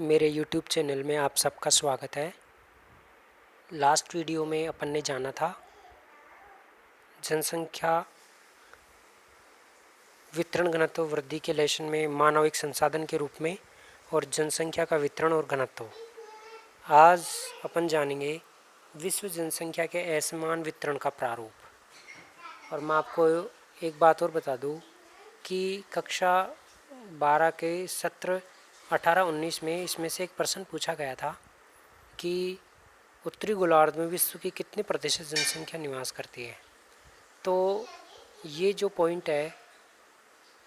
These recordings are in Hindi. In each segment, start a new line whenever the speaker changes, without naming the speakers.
मेरे YouTube चैनल में आप सबका स्वागत है। लास्ट वीडियो में अपन ने जाना था जनसंख्या वितरण घनत्व वृद्धि के लेशन में मानव एक संसाधन के रूप में और जनसंख्या का वितरण और घनत्व। आज अपन जानेंगे विश्व जनसंख्या के असमान वितरण का प्रारूप। और मैं आपको एक बात और बता दूं कि कक्षा 12 के सत्र 18-19 में इसमें से एक प्रश्न पूछा गया था कि उत्तरी गोलार्ध में विश्व की कितने प्रतिशत जनसंख्या निवास करती है। तो ये जो पॉइंट है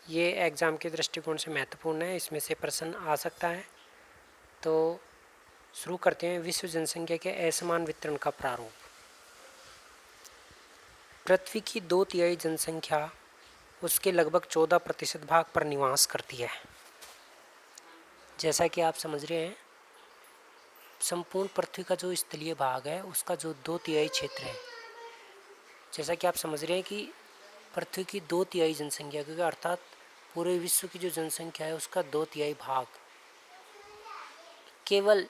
ये एग्ज़ाम के दृष्टिकोण से महत्वपूर्ण है, इसमें से प्रश्न आ सकता है। तो शुरू करते हैं विश्व जनसंख्या के असमान वितरण का प्रारूप। पृथ्वी की 2/3 जनसंख्या उसके लगभग 14% भाग पर निवास करती है। जैसा कि आप समझ रहे हैं, संपूर्ण पृथ्वी का जो स्थलीय भाग है उसका जो 2/3 क्षेत्र है, जैसा कि आप समझ रहे हैं कि पृथ्वी की 2/3 जनसंख्या, क्योंकि अर्थात पूरे विश्व की जो जनसंख्या है उसका 2/3 भाग केवल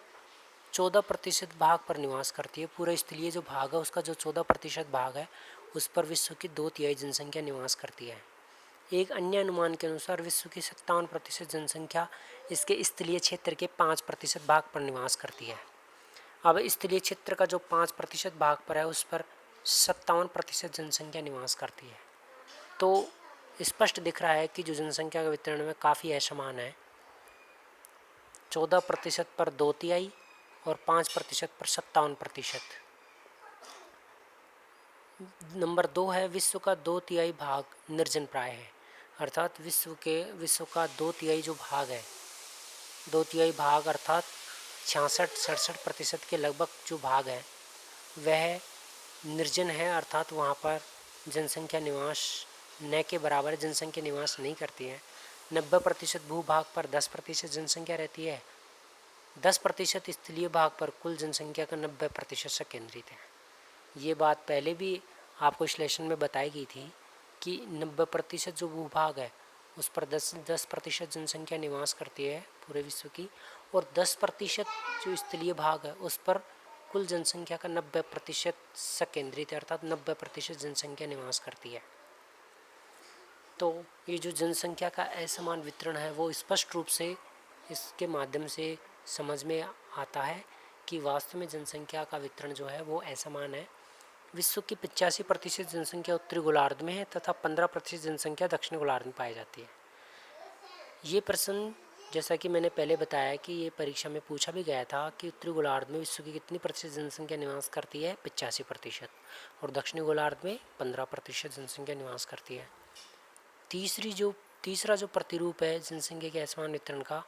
14% भाग पर निवास करती है। पूरा स्थलीय जो भाग है उसका जो 14% भाग है उस पर विश्व की 2/3 जनसंख्या निवास करती है। एक अन्य अनुमान के अनुसार विश्व की 57% जनसंख्या इसके स्थलीय क्षेत्र के 5% भाग पर निवास करती है। अब स्थलीय क्षेत्र का जो 5% भाग पर है उस पर 57% जनसंख्या निवास करती है। तो स्पष्ट दिख रहा है कि जो जनसंख्या का वितरण में काफ़ी असमान है। 14% पर 2/3 और 5% पर 57%। नंबर 2 है विश्व का 2/3 भाग निर्जन प्राय है, अर्थात विश्व का 2/3 जो भाग है, 2/3 भाग अर्थात 66-67% के लगभग जो भाग है वह निर्जन है, अर्थात वहाँ पर जनसंख्या निवास न के बराबर जनसंख्या निवास नहीं करती है। 90% भूभाग पर 10% जनसंख्या रहती है। 10% स्थलीय भाग पर कुल जनसंख्या का 90% से केंद्रित है। ये बात पहले भी आपको विश्लेषण में बताई गई थी कि 90% जो भूभाग है उस पर 10% जनसंख्या निवास करती है पूरे विश्व की, और 10% जो स्थलीय भाग है उस पर कुल जनसंख्या का 90% से केंद्रित है, अर्थात 90% जनसंख्या निवास करती है। तो ये जो जनसंख्या का असमान वितरण है वो स्पष्ट रूप से इसके माध्यम से समझ में आता है कि वास्तव में जनसंख्या का वितरण जो है वो असमान है। विश्व की 85% जनसंख्या उत्तरी गोलार्ध में है तथा 15% जनसंख्या दक्षिण गोलार्ध में पाई जाती है। ये प्रश्न, जैसा कि मैंने पहले बताया कि ये परीक्षा में पूछा भी गया था कि उत्तरी गोलार्ध में विश्व की कितनी प्रतिशत जनसंख्या निवास करती है, 85%, और दक्षिणी गोलार्ध में 15% जनसंख्या निवास करती है। तीसरा जो प्रतिरूप है जनसंख्या के असमान वितरण का,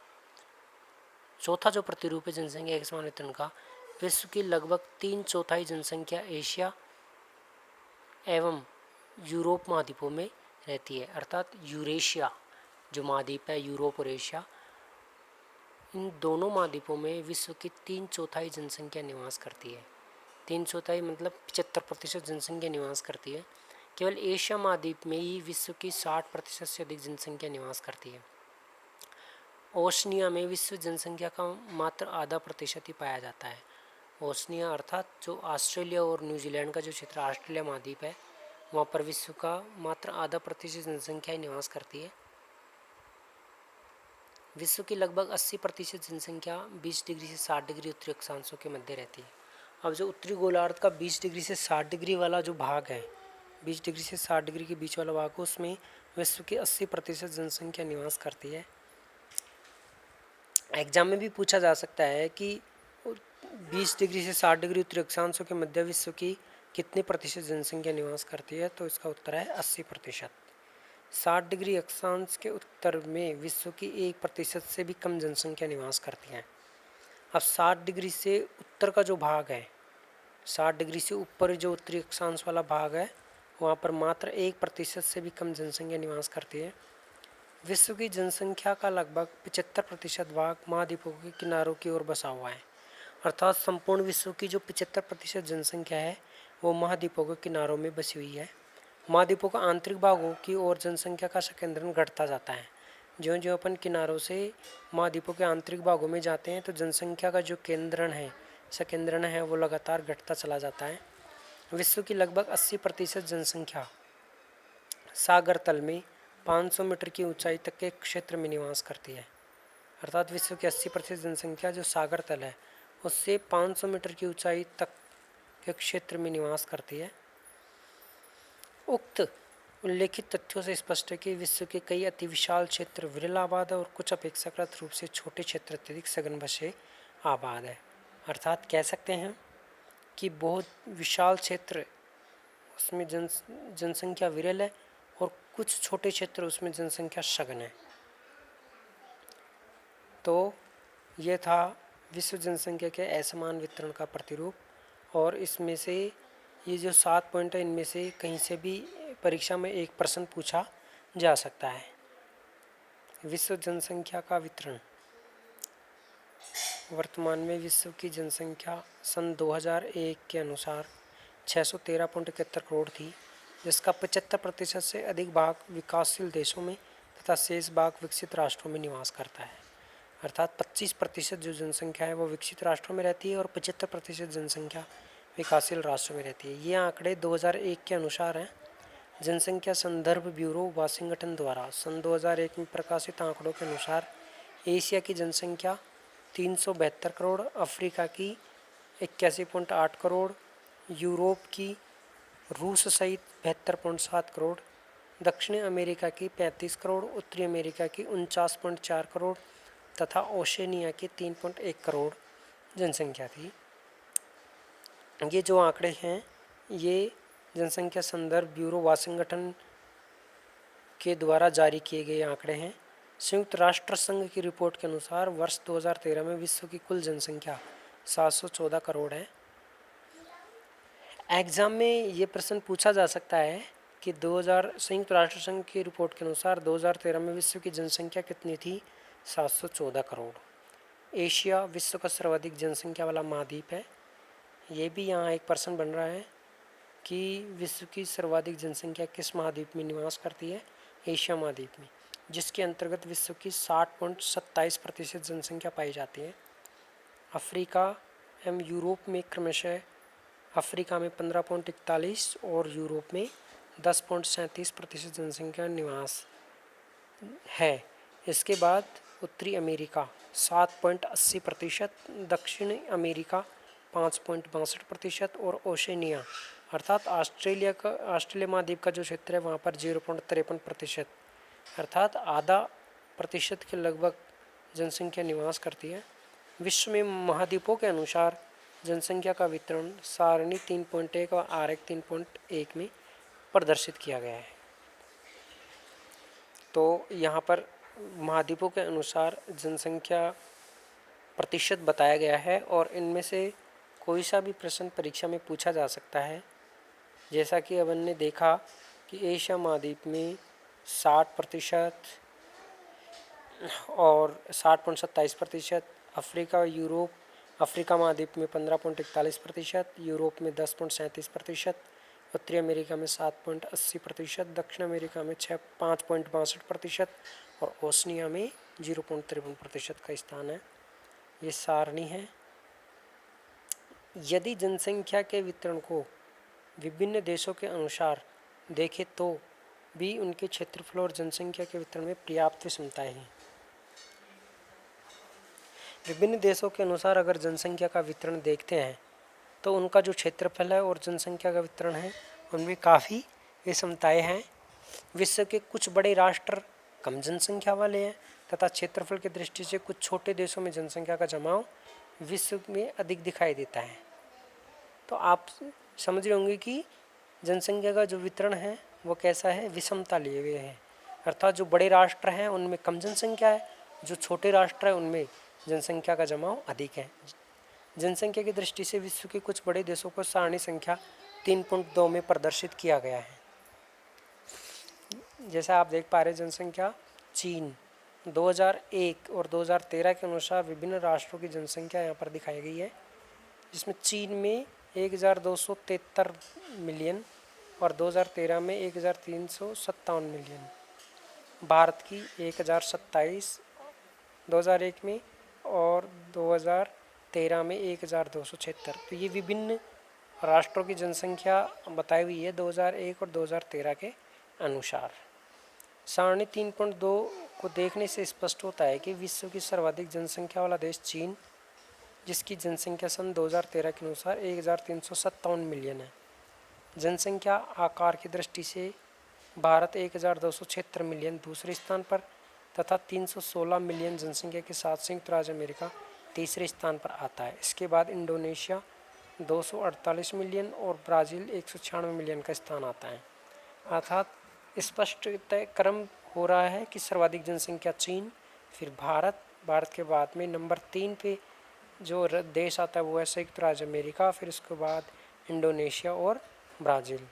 चौथा जो प्रतिरूप है जनसंख्या के असमान वितरण का, विश्व की लगभग 3/4 जनसंख्या एशिया एवं यूरोप महाद्वीपों में रहती है, अर्थात यूरेशिया जो महाद्वीप है, यूरोप और एशिया, इन दोनों महाद्वीपों में विश्व की 3/4 जनसंख्या निवास करती है। 3/4 मतलब 75% जनसंख्या निवास करती है। केवल एशिया महाद्वीप में ही विश्व की 60% से अधिक जनसंख्या निवास करती है। ओशनिया में विश्व जनसंख्या का मात्र आधा प्रतिशत ही पाया जाता है। ओशनिया अर्थात जो ऑस्ट्रेलिया और न्यूजीलैंड का जो क्षेत्र ऑस्ट्रेलिया महाद्वीप है वहाँ पर विश्व का मात्र आधा प्रतिशत जनसंख्या ही निवास करती है। विश्व की लगभग 80% जनसंख्या 20 डिग्री से 60 डिग्री उत्तरी अक्षांशों के मध्य रहती है। अब जो उत्तरी गोलार्ध का 20 डिग्री से 60 डिग्री वाला जो भाग है, 20 डिग्री से 60 डिग्री के बीच वाला भाग, उसमें विश्व की 80% जनसंख्या निवास करती है। एग्जाम में भी पूछा जा सकता है कि 20 डिग्री से 60 डिग्री उत्तरी अक्षांशों के मध्य विश्व की कितने प्रतिशत जनसंख्या निवास करती है, तो इसका उत्तर है 80%। 60 डिग्री अक्षांश के उत्तर में विश्व की 1% से भी कम जनसंख्या निवास करती है। अब 60 डिग्री से उत्तर का जो भाग है, 60 डिग्री से ऊपर जो उत्तरी अक्षांश वाला भाग है वहाँ पर मात्र 1% से भी कम जनसंख्या निवास करती है। विश्व की जनसंख्या का लगभग 75% भाग महाद्वीपों के किनारों की ओर बसा हुआ है, अर्थात संपूर्ण विश्व की जो 75% जनसंख्या है वो महाद्वीपों के किनारों में बसी हुई है। महाद्वीपों का आंतरिक भागों की ओर जनसंख्या का संकेंद्रण घटता जाता है। ज्यों ज्यों अपन किनारों से महाद्वीपों के आंतरिक भागों में जाते हैं तो जनसंख्या का जो केंद्रण है, सकेंद्रण है, वो लगातार घटता चला जाता है। विश्व की लगभग 80% जनसंख्या सागर तल में 500 मीटर की ऊंचाई तक के क्षेत्र में निवास करती है। अर्थात विश्व की 80% जनसंख्या जो सागर तल है उससे 500 मीटर की ऊंचाई तक के क्षेत्र में निवास करती है। उक्त उल्लेखित तथ्यों से स्पष्ट है कि विश्व के कई अति विशाल क्षेत्र विरल आबाद है और कुछ अपेक्षाकृत रूप से छोटे क्षेत्र अत्यधिक सघन बसे आबाद है। अर्थात कह सकते हैं कि बहुत विशाल क्षेत्र उसमें जनसंख्या विरल है और कुछ छोटे क्षेत्र उसमें जनसंख्या सघन है। तो ये था विश्व जनसंख्या के असमान वितरण का प्रतिरूप। और इसमें से ये जो 7 पॉइंट है इनमें से कहीं से भी परीक्षा में एक प्रश्न पूछा जा सकता है। विश्व जनसंख्या का वितरण। वर्तमान में विश्व की जनसंख्या सन 2001 के अनुसार 613.71 करोड़ थी, जिसका 75% से अधिक भाग विकासशील देशों में तथा शेष भाग विकसित राष्ट्रों में निवास करता है। अर्थात 25% जो जनसंख्या है वो विकसित राष्ट्रों में रहती है और 75% जनसंख्या विकासशील राष्ट्रों में रहती है। ये आंकड़े 2001 के अनुसार हैं। जनसंख्या संदर्भ ब्यूरो वाशिंगटन द्वारा सन 2001 में प्रकाशित आंकड़ों के अनुसार एशिया की जनसंख्या 372 करोड़, अफ्रीका की 81.8 करोड़, यूरोप की रूस सहित 72.7 करोड़, दक्षिणी अमेरिका की 35 करोड़, उत्तरी अमेरिका की 49.4 करोड़ तथा ओशनिया की 3.1 करोड़ जनसंख्या थी। ये जो आंकड़े हैं ये जनसंख्या संदर्भ ब्यूरो वाशिंगटन के द्वारा जारी किए गए आंकड़े हैं। संयुक्त राष्ट्र संघ की रिपोर्ट के अनुसार वर्ष 2013 में विश्व की कुल जनसंख्या 714 करोड़ है। एग्ज़ाम में ये प्रश्न पूछा जा सकता है कि संयुक्त राष्ट्र संघ की रिपोर्ट के अनुसार 2013 में विश्व की जनसंख्या कितनी थी? 714 करोड़। एशिया विश्व का सर्वाधिक जनसंख्या वाला महाद्वीप है। ये भी यहाँ एक प्रश्न बन रहा है कि विश्व की सर्वाधिक जनसंख्या किस महाद्वीप में निवास करती है? एशिया महाद्वीप में, जिसके अंतर्गत विश्व की 60.27% जनसंख्या पाई जाती है। अफ्रीका एवं यूरोप में क्रमशः अफ्रीका में 15.41 और यूरोप में 10.37% जनसंख्या निवास है। इसके बाद उत्तरी अमेरिका 7.80%, दक्षिणी अमेरिका 5.62% और ओशनिया अर्थात ऑस्ट्रेलिया महाद्वीप का जो क्षेत्र है वहाँ पर 0.53%, अर्थात आधा प्रतिशत के लगभग जनसंख्या निवास करती है। विश्व में महाद्वीपों के अनुसार जनसंख्या का वितरण सारणी 3.1 और आरेख 3.1 में प्रदर्शित किया गया है। तो यहाँ पर महाद्वीपों के अनुसार जनसंख्या प्रतिशत बताया गया है और इनमें से कोई सा भी प्रश्न परीक्षा में पूछा जा सकता है। जैसा कि अपन ने देखा कि एशिया महाद्वीप में 60% और 60.27%, अफ्रीका महाद्वीप में 15.41%, यूरोप में 10.37%, उत्तरी अमेरिका में 7.80%, दक्षिण अमेरिका में 5.62% और ओशनिया में 0.53% का स्थान है। ये सारणी है। यदि जनसंख्या के वितरण को विभिन्न देशों के अनुसार देखें तो भी उनके क्षेत्रफल और जनसंख्या के वितरण में पर्याप्त विषमताएं हैं। विभिन्न देशों के अनुसार अगर जनसंख्या का वितरण देखते हैं तो उनका जो क्षेत्रफल है और जनसंख्या का वितरण है उनमें काफ़ी विषमताएं हैं। विश्व के कुछ बड़े राष्ट्र कम जनसंख्या वाले हैं तथा क्षेत्रफल की दृष्टि से कुछ छोटे देशों में जनसंख्या का जमाव विश्व में अधिक दिखाई देता है। तो आप समझ रहे होंगे कि जनसंख्या का जो वितरण है वो कैसा है, विषमता लिए हुए है। अर्थात जो बड़े राष्ट्र हैं उनमें कम जनसंख्या है, जो छोटे राष्ट्र हैं उनमें जनसंख्या का जमाव अधिक है। जनसंख्या की दृष्टि से विश्व के कुछ बड़े देशों को सारणी संख्या 3.2 में प्रदर्शित किया गया है। जैसा आप देख पा रहे जनसंख्या चीन 2001 और 2013 के अनुसार विभिन्न राष्ट्रों की जनसंख्या यहाँ पर दिखाई गई है, जिसमें चीन में 1273 मिलियन और 2013 में 1357 मिलियन। भारत की 1027 2001 में और 2013 में 1276। तो ये विभिन्न राष्ट्रों की जनसंख्या बताई हुई है 2001 और 2013 के अनुसार। सारणी 3.2 को देखने से स्पष्ट होता है कि विश्व की सर्वाधिक जनसंख्या वाला देश चीन, जिसकी जनसंख्या सन 2013 के अनुसार 1357 मिलियन है। जनसंख्या आकार की दृष्टि से भारत 1276 मिलियन दूसरे स्थान पर तथा 316 मिलियन जनसंख्या के साथ संयुक्त राज्य अमेरिका तीसरे स्थान पर आता है। इसके बाद इंडोनेशिया 248 मिलियन और ब्राज़ील 196 मिलियन का स्थान आता है। अर्थात स्पष्ट क्रम हो रहा है कि सर्वाधिक जनसंख्या चीन, फिर भारत के बाद में नंबर 3 पे जो देश आता है वो है संयुक्त राज्य अमेरिका, फिर उसके बाद इंडोनेशिया और ब्राज़ील।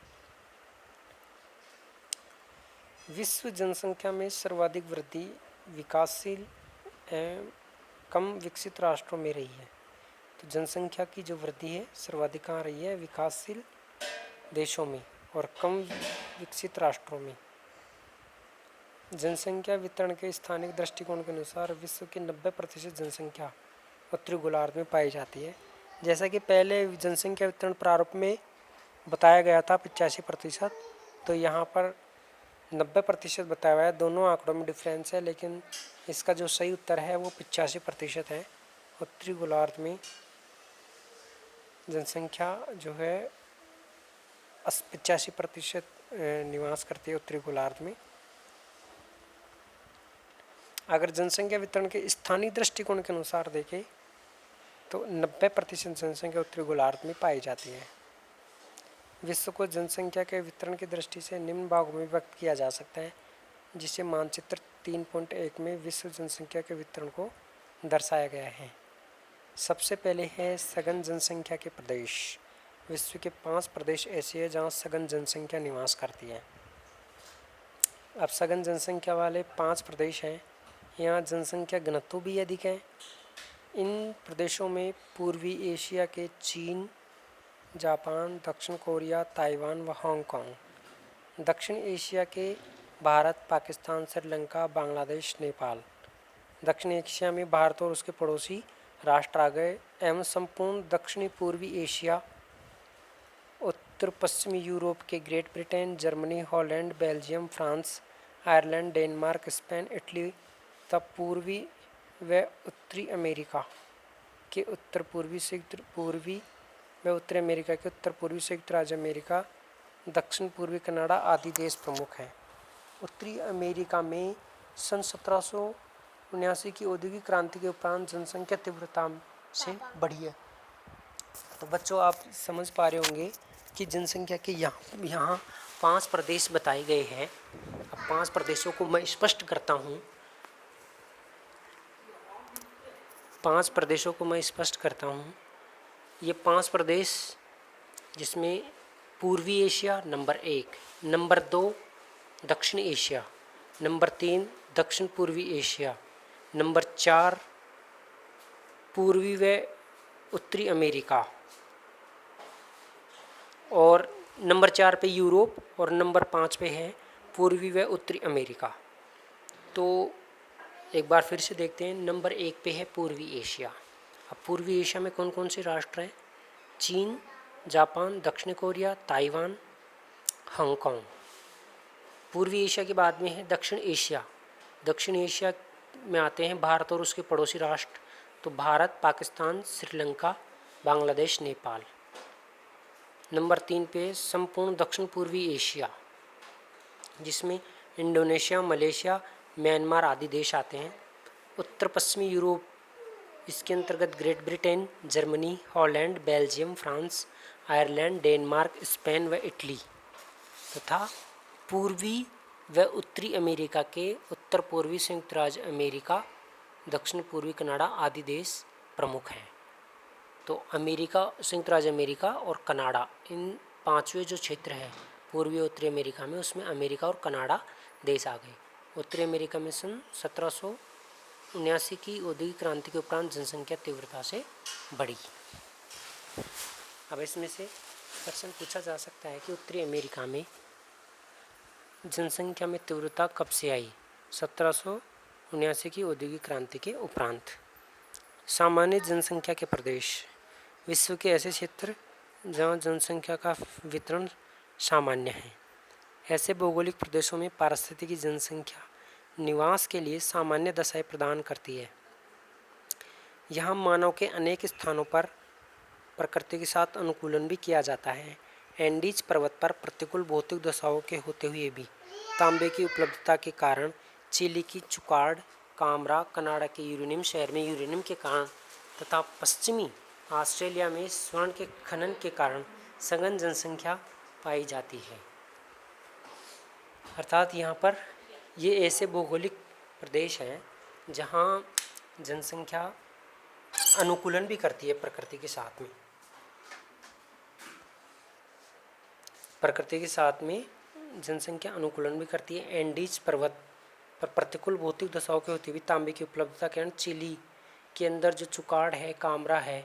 विश्व जनसंख्या में सर्वाधिक वृद्धि विकासशील एवं कम विकसित राष्ट्रों में रही है। तो जनसंख्या की जो वृद्धि है सर्वाधिक कहाँ रही है? विकासशील देशों में और कम विकसित राष्ट्रों में। जनसंख्या वितरण के स्थानिक दृष्टिकोण के अनुसार विश्व की 90% जनसंख्या उत्तरी गोलार्ध में पाई जाती है। जैसा कि पहले जनसंख्या वितरण प्रारूप में बताया गया था 85%, तो यहाँ पर 90% बताया हुआ है। दोनों आंकड़ों में डिफरेंस है, लेकिन इसका जो सही उत्तर है वो 85% है। उत्तरी गोलार्ध में जनसंख्या जो है 85% निवास करती है उत्तरी गोलार्ध में। अगर जनसंख्या वितरण के स्थानीय दृष्टिकोण के अनुसार देखें तो 90% जनसंख्या उत्तरी गोलार्ध में पाई जाती है। विश्व को जनसंख्या के वितरण की दृष्टि से निम्न भागों में व्यक्त किया जा सकता है, जिसे मानचित्र 3.1 में विश्व जनसंख्या के वितरण को दर्शाया गया है। सबसे पहले है सघन जनसंख्या के प्रदेश। विश्व के 5 प्रदेश ऐसे हैं जहाँ सघन जनसंख्या निवास करती है। अब सघन जनसंख्या वाले 5 प्रदेश हैं। यहाँ जनसंख्या घनत्व भी अधिक है। इन प्रदेशों में पूर्वी एशिया के चीन, जापान, दक्षिण कोरिया, ताइवान व हांगकांग। दक्षिण एशिया के भारत, पाकिस्तान, श्रीलंका, बांग्लादेश, नेपाल। दक्षिण एशिया में भारत और उसके पड़ोसी राष्ट्र आ गए एवं संपूर्ण दक्षिणी पूर्वी एशिया, उत्तर पश्चिमी यूरोप के great Britain, Germany, Holland, Belgium, France, Ireland, Denmark, Spain, Italy तथा पूर्वी व उत्तरी अमेरिका के उत्तर पूर्वी संयुक्त राज्य अमेरिका, दक्षिण पूर्वी कनाडा आदि देश प्रमुख हैं। उत्तरी अमेरिका में सन 1779 की औद्योगिक क्रांति के उपरांत जनसंख्या तीव्रता से बढ़ी है। तो बच्चों आप समझ पा रहे होंगे कि जनसंख्या के यहाँ 5 प्रदेश बताए गए हैं। अब 5 प्रदेशों को मैं स्पष्ट करता हूँ। 5 प्रदेशों को मैं स्पष्ट करता हूँ। ये 5 प्रदेश जिसमें पूर्वी एशिया नंबर 1, नंबर 2 दक्षिण एशिया, नंबर 3 दक्षिण पूर्वी एशिया, नंबर 4 पूर्वी व उत्तरी अमेरिका और नंबर 4 पे यूरोप और नंबर 5 पे है पूर्वी व उत्तरी अमेरिका। तो एक बार फिर से देखते हैं। नंबर 1 पे है पूर्वी एशिया। अब पूर्वी एशिया में कौन कौन से राष्ट्र हैं? चीन, जापान, दक्षिण कोरिया, ताइवान, हांगकांग। पूर्वी एशिया के बाद में है दक्षिण एशिया। दक्षिण एशिया में आते हैं भारत और उसके पड़ोसी राष्ट्र, तो भारत, पाकिस्तान, श्रीलंका, बांग्लादेश, नेपाल। नंबर 3 पे संपूर्ण दक्षिण पूर्वी एशिया, जिसमें इंडोनेशिया, मलेशिया, म्यांमार आदि देश आते हैं। उत्तर पश्चिमी यूरोप, इसके अंतर्गत great Britain, Germany, Holland, Belgium, France, Ireland, Denmark, Spain व इटली तथा पूर्वी व उत्तरी अमेरिका के उत्तर पूर्वी संयुक्त राज्य अमेरिका, दक्षिण पूर्वी कनाडा आदि देश प्रमुख हैं। तो अमेरिका, संयुक्त राज्य अमेरिका और कनाडा, इन 5वें जो क्षेत्र है पूर्वी उत्तरी अमेरिका में, उसमें अमेरिका और कनाडा देश आ गए। उत्तरी अमेरिका में सन 1779 की औद्योगिक क्रांति के उपरांत जनसंख्या तीव्रता से बढ़ी। अब इसमें से प्रश्न पूछा जा सकता है कि उत्तरी अमेरिका में जनसंख्या में तीव्रता कब से आई? 1779 की औद्योगिक क्रांति के उपरांत। सामान्य जनसंख्या के प्रदेश, विश्व के ऐसे क्षेत्र जहाँ जनसंख्या का वितरण सामान्य है। ऐसे भौगोलिक प्रदेशों में पारिस्थितिकी जनसंख्या निवास के लिए सामान्य दशाएं प्रदान करती है। यहाँ मानव के अनेक स्थानों पर प्रकृति के साथ अनुकूलन भी किया जाता है। एंडीज पर्वत पर प्रतिकूल भौतिक दशाओं के होते हुए भी तांबे की उपलब्धता के कारण चिली की चुकाड़, कामरा, कनाडा के यूरेनियम शहर में यूरेनियम के कारण तथा पश्चिमी ऑस्ट्रेलिया में स्वर्ण के खनन के कारण सघन जनसंख्या पाई जाती है। अर्थात यहाँ पर ये ऐसे भौगोलिक प्रदेश हैं जहाँ जनसंख्या अनुकूलन भी करती है प्रकृति के साथ में। प्रकृति के साथ में जनसंख्या अनुकूलन भी करती है। एंडीज पर्वत पर प्रतिकूल भौतिक दशाओं के होते हुए तांबे की उपलब्धता के कारण चिली के अंदर जो चुकाड़ है, कामरा है,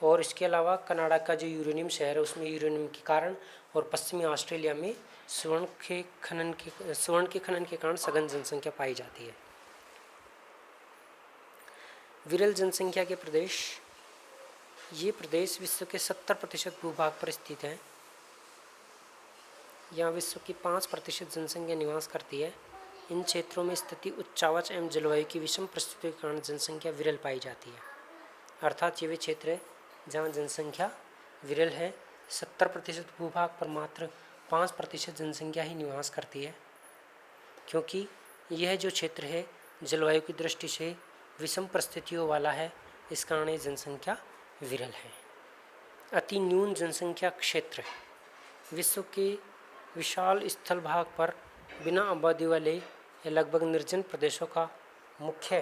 और इसके अलावा कनाडा का जो यूरेनियम शहर है उसमें यूरेनियम के कारण, और पश्चिमी ऑस्ट्रेलिया में स्वर्ण के खनन के कारण सघन जनसंख्या पाई जाती है। विरल जनसंख्या के प्रदेश, ये प्रदेश विश्व के 70% भूभाग पर स्थित हैं। यहाँ विश्व की 5% जनसंख्या निवास करती है। इन क्षेत्रों में स्थिति उच्चावच एवं जलवायु की विषम परिस्थितियों के कारण जनसंख्या विरल पाई जाती है। अर्थात ये वे क्षेत्र है जहाँ जनसंख्या विरल है। 70% भूभाग पर मात्र 5% जनसंख्या ही निवास करती है, क्योंकि यह जो क्षेत्र है जलवायु की दृष्टि से विषम परिस्थितियों वाला है, इस कारण ये जनसंख्या विरल है। अति न्यून जनसंख्या क्षेत्र, विश्व के विशाल स्थल भाग पर बिना आबादी वाले या लगभग निर्जन प्रदेशों का मुख्य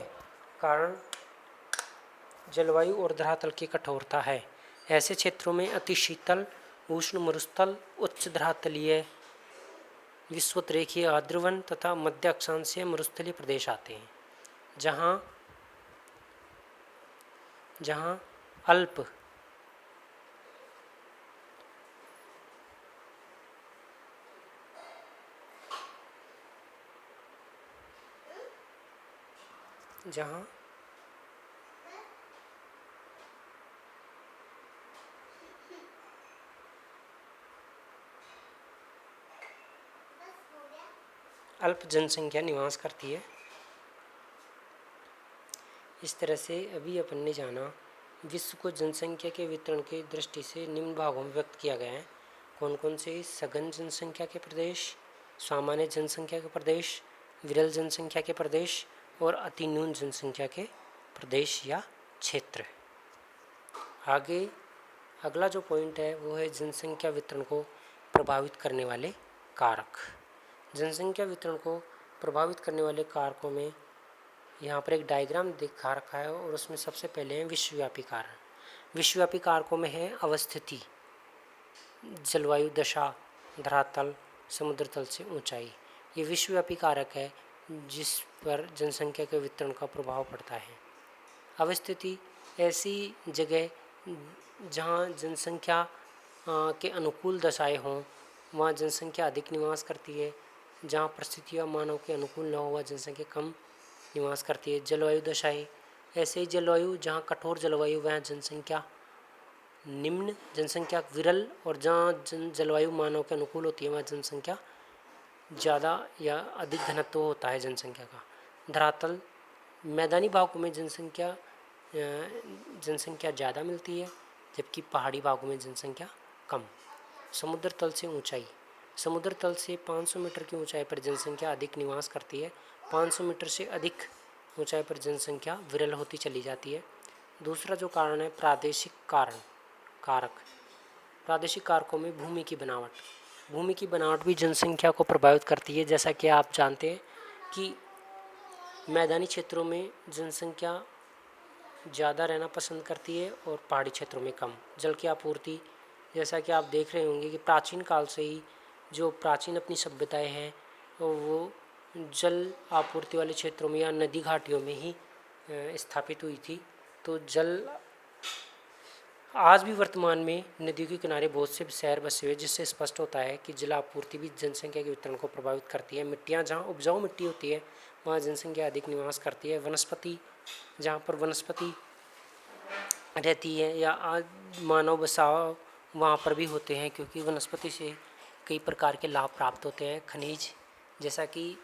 कारण जलवायु और धरातल की कठोरता है। ऐसे क्षेत्रों में अति शीतल, उष्ण मरुस्थल, उच्च धरातलीय, विषुवतरेखीय आर्द्रवन तथा मध्य अक्षांशीय मरुस्थलीय प्रदेश आते हैं, जहाँ अल्प अल्प जनसंख्या निवास करती है। इस तरह से अभी अपन ने जाना विश्व को जनसंख्या के वितरण की दृष्टि से निम्न भागों में व्यक्त किया गया है। कौन कौन से? सघन जनसंख्या के प्रदेश, सामान्य जनसंख्या के प्रदेश, विरल जनसंख्या के प्रदेश और अति न्यून जनसंख्या के प्रदेश या क्षेत्र। आगे अगला जो पॉइंट है वो है जनसंख्या वितरण को प्रभावित करने वाले कारक। जनसंख्या वितरण को प्रभावित करने वाले कारकों में यहाँ पर एक डायग्राम दिखा रखा है, और उसमें सबसे पहले हैं विश्वव्यापी कारक। विश्वव्यापी कारकों में है अवस्थिति, जलवायु दशा, धरातल, समुद्र तल से ऊंचाई। ये विश्वव्यापी कारक है जिस पर जनसंख्या के वितरण का प्रभाव पड़ता है। अवस्थिति ऐसी जगह जहाँ जनसंख्या के अनुकूल दशाएं हों, वहाँ जनसंख्या अधिक निवास करती है। जहाँ परिस्थितियाँ मानव के अनुकूल न हो, वहाँ जनसंख्या कम निवास करती है। जलवायु दशाएं, ऐसे ही जलवायु जहाँ कठोर जलवायु वहाँ जनसंख्या निम्न, जनसंख्या विरल, और जहाँ जलवायु मानव के अनुकूल होती है वहाँ जनसंख्या ज़्यादा या अधिक घनत्व होता है जनसंख्या का। धरातल, मैदानी भागों में जनसंख्या ज़्यादा मिलती है, जबकि पहाड़ी भागों में जनसंख्या कम। समुद्र तल से ऊंचाई, समुद्र तल से 500 मीटर की ऊंचाई पर जनसंख्या अधिक निवास करती है। 500 मीटर से अधिक ऊंचाई पर जनसंख्या विरल होती चली जाती है। दूसरा जो कारण है प्रादेशिक कारक। प्रादेशिक कारकों में भूमि की बनावट भी जनसंख्या को प्रभावित करती है। जैसा कि आप जानते हैं कि मैदानी क्षेत्रों में जनसंख्या ज़्यादा रहना पसंद करती है और पहाड़ी क्षेत्रों में कम। जल की आपूर्ति, जैसा कि आप देख रहे होंगे कि प्राचीन काल से ही जो प्राचीन अपनी सभ्यताएं हैं वो जल आपूर्ति वाले क्षेत्रों में या नदी घाटियों में ही स्थापित हुई थी। तो जल आज भी वर्तमान में नदियों के किनारे बहुत से शहर बसे हुए, जिससे स्पष्ट होता है कि जल आपूर्ति भी जनसंख्या के वितरण को प्रभावित करती है। मिट्टियाँ जहाँ उपजाऊ मिट्टी होती है वहाँ जनसंख्या अधिक निवास करती है। वनस्पति जहाँ पर वनस्पति रहती है या मानव बसाव वहाँ पर भी होते हैं, क्योंकि वनस्पति से कई प्रकार के लाभ प्राप्त होते हैं। खनिज जैसा कि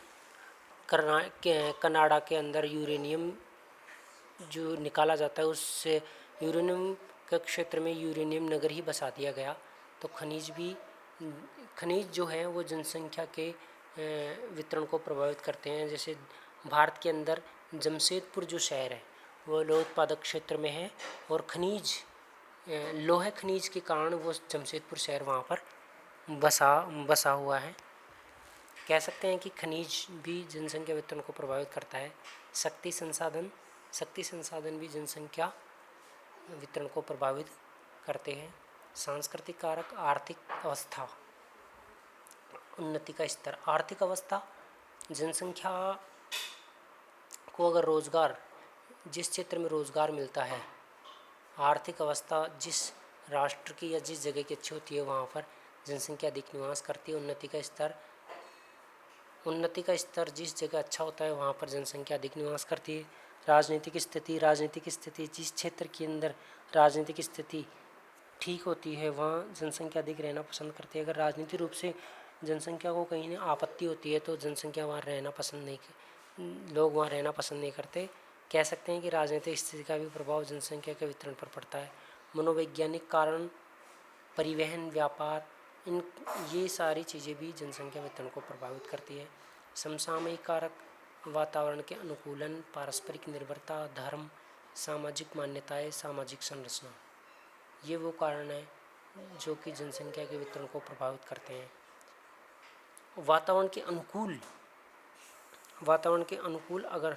कनाडा के अंदर यूरेनियम जो निकाला जाता है, उससे यूरेनियम के क्षेत्र में यूरेनियम नगर ही बसा दिया गया। तो खनिज जो है वो जनसंख्या के वितरण को प्रभावित करते हैं। जैसे भारत के अंदर जमशेदपुर जो शहर है वो लोह उत्पादक क्षेत्र में है, और लोहे खनिज के कारण वो जमशेदपुर शहर वहाँ पर बसा हुआ है। कह सकते हैं कि खनिज भी जनसंख्या वितरण को प्रभावित करता है। शक्ति संसाधन भी जनसंख्या वितरण को प्रभावित करते हैं। सांस्कृतिक कारक, आर्थिक अवस्था, उन्नति का स्तर। आर्थिक अवस्था, जनसंख्या को अगर जिस क्षेत्र में रोजगार मिलता है, आर्थिक अवस्था जिस राष्ट्र की या जिस जगह की अच्छी होती है वहाँ पर जनसंख्या अधिक निवास करती है। उन्नति का स्तर जिस जगह अच्छा होता है वहाँ पर जनसंख्या अधिक निवास करती है। राजनीतिक स्थिति जिस क्षेत्र के अंदर राजनीतिक स्थिति ठीक होती है वहाँ जनसंख्या अधिक रहना पसंद करती है। अगर राजनीतिक रूप से जनसंख्या को कहीं आपत्ति होती है तो लोग वहाँ रहना पसंद नहीं करते। कह सकते हैं कि राजनीतिक स्थिति का भी प्रभाव जनसंख्या के वितरण पर पड़ता है। मनोवैज्ञानिक कारण, परिवहन, व्यापार, ये सारी चीज़ें भी जनसंख्या वितरण को प्रभावित करती है। समसामयिक कारक, वातावरण के अनुकूलन, पारस्परिक निर्भरता, धर्म, सामाजिक मान्यताएं, सामाजिक संरचना, ये वो कारण हैं जो कि जनसंख्या के वितरण को प्रभावित करते हैं। वातावरण के अनुकूल अगर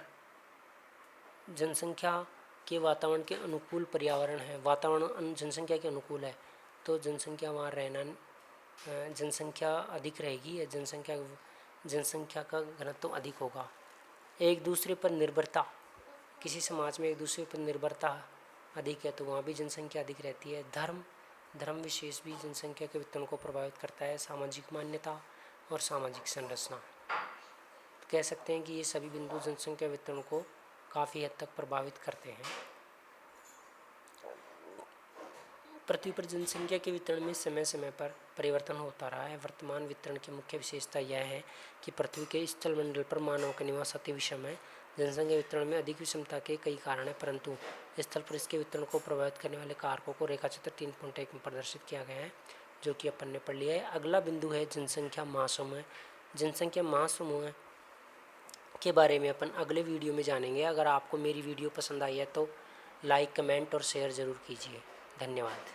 जनसंख्या के वातावरण के अनुकूल पर्यावरण है, वातावरण जनसंख्या के अनुकूल है, तो जनसंख्या अधिक रहेगी या जनसंख्या का घनत्व अधिक होगा। एक दूसरे पर निर्भरता, किसी समाज में एक दूसरे पर निर्भरता अधिक है तो वहाँ भी जनसंख्या अधिक रहती है। धर्म विशेष भी जनसंख्या के वितरण को प्रभावित करता है। सामाजिक मान्यता और सामाजिक संरचना, तो कह सकते हैं कि ये सभी बिंदु जनसंख्या वितरण को काफ़ी हद तक प्रभावित करते हैं। पृथ्वी पर जनसंख्या के वितरण में समय समय पर परिवर्तन होता रहा है। वर्तमान वितरण की मुख्य विशेषता यह है कि पृथ्वी के स्थल मंडल पर मानव का निवास अति विषम है। जनसंख्या वितरण में अधिक विषमता के कई कारण हैं, परंतु स्थल पर इसके वितरण को प्रभावित करने वाले कारकों को रेखाचित्र 3.1 में प्रदर्शित किया गया है, जो कि अपन ने पढ़ लिया है। अगला बिंदु है जनसंख्या महासमूह। जनसंख्या महासमूह के बारे में अपन अगले वीडियो में जानेंगे। अगर आपको मेरी वीडियो पसंद आई है तो लाइक, कमेंट और शेयर ज़रूर कीजिए। धन्यवाद।